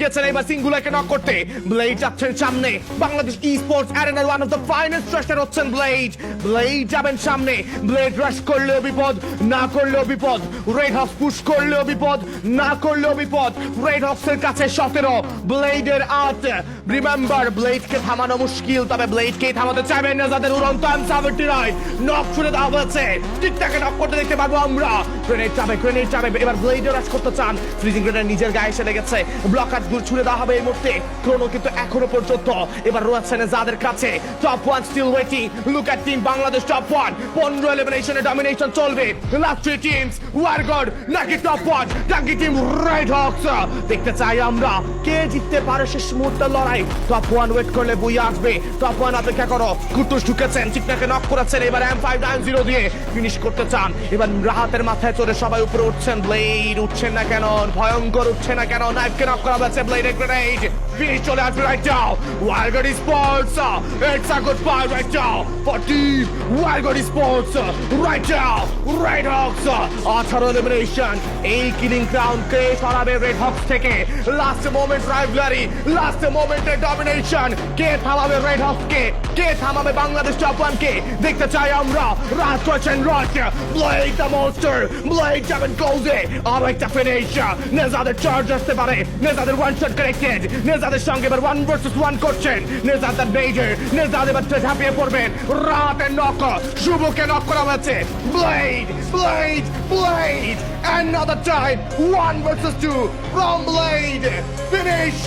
গেছেন এবার সিঙ্গুলারকে নক করতে। ব্লেড যাচ্ছেন সামনে, বাংলাদেশ ই স্পোর্টস অ্যারেনার one of the finest rusher হচ্ছেন ব্লেড। ব্লেড যাবেন সামনে, ব্লেড রাশ করলেও বিপদ, না করলেও বিপদ। রেড হক্স পুশ করলেও বিপদ, না করলেও বিপদ। রেড হক্সের কাছে 17, ব্লেডের 8। রিমেম্বার, ব্লেডকে থামানো মুশকিল, তবে ব্লেডকে থামাতে চাইবেন না যাদের উড়ন্ত M79 নক ছুড়ে দেওয়া হয়েছে। টিকটাকে নক করতে দেখতে পারবো আমরা। গ্রেনেড চাবে এবার ব্লেডে রাশ করতে চান। ফ্রিজিং গ্রেনেড নিজের গায়ে এসে লেগেছে, ব্লকার দূর ছুড়ে দেওয়া হবে এই মুহূর্তে। ক্রোনো কিন্তু এখনো পর্যন্ত এবার রয়েছেন যাদের কাছে। Top 1 still waiting. Look at team Bangladesh top 1, 15 এলিমিনেশনে ডমিনেশন চলবে। লাস্ট 3 টিমস, ওয়ারগড নাকি টপ 1 নাকি টিম রেড হক্স। দেখতে চাই আমরা কে জিততে পারে শেষ মুহূর্তের লড়াই। টপ 1 ওয়েট করলে বুই আসবে। টপ 1 অপেক্ষা করো। কুতুস ঢুকেছেন, চিকনাকে নক করেছেন, এবার M590 দিয়ে ফিনিশ করতে চান। এবার রাহাতের মাথায় চড়ে সবাই উপরে উঠছেন। ব্লেড উঠছেন না কেন, ভয়ঙ্কর উঠছে না কেন। নাইফকে নক করা হয়েছে, ব্লেডের গ্রেনেড ফিনিশ চলে আসবে right now. Wargod Sports, it's a good fight right now for team Wargod Sports. Right now Red Hawks 18 elimination. এই কিলিং ক্রাউন কে সরাবে রেড হক্স থেকে? লাস্ট মোমেন্ট রাইভালরি, লাস্ট মোমেন্টে ডমিনেশন। কে থামাবে রেড হক্স কে? কে থামাবে বাংলাদেশ টপ 1 কে? দেখতে চাই আমরা। রাশ করেছেন Rock, Blade the Monster, Blade যাবেন ক্লোজে। আর একটা ফিনিশ। নেজাদের চার্জ আসতে পারে, নেজাদের ওয়ান শট কানেক্টেড। নেজাদের সঙ্গে এবার 1 ভার্সেস 1 করছেন। নেজাদ দ্য মেজর, নেজাদ এবার ঝাঁপিয়ে পড়বেন। রাতের নক, শুভকে নক করা হয়েছে। Blade blade blade another time 1 versus 2 from Blade. Finish.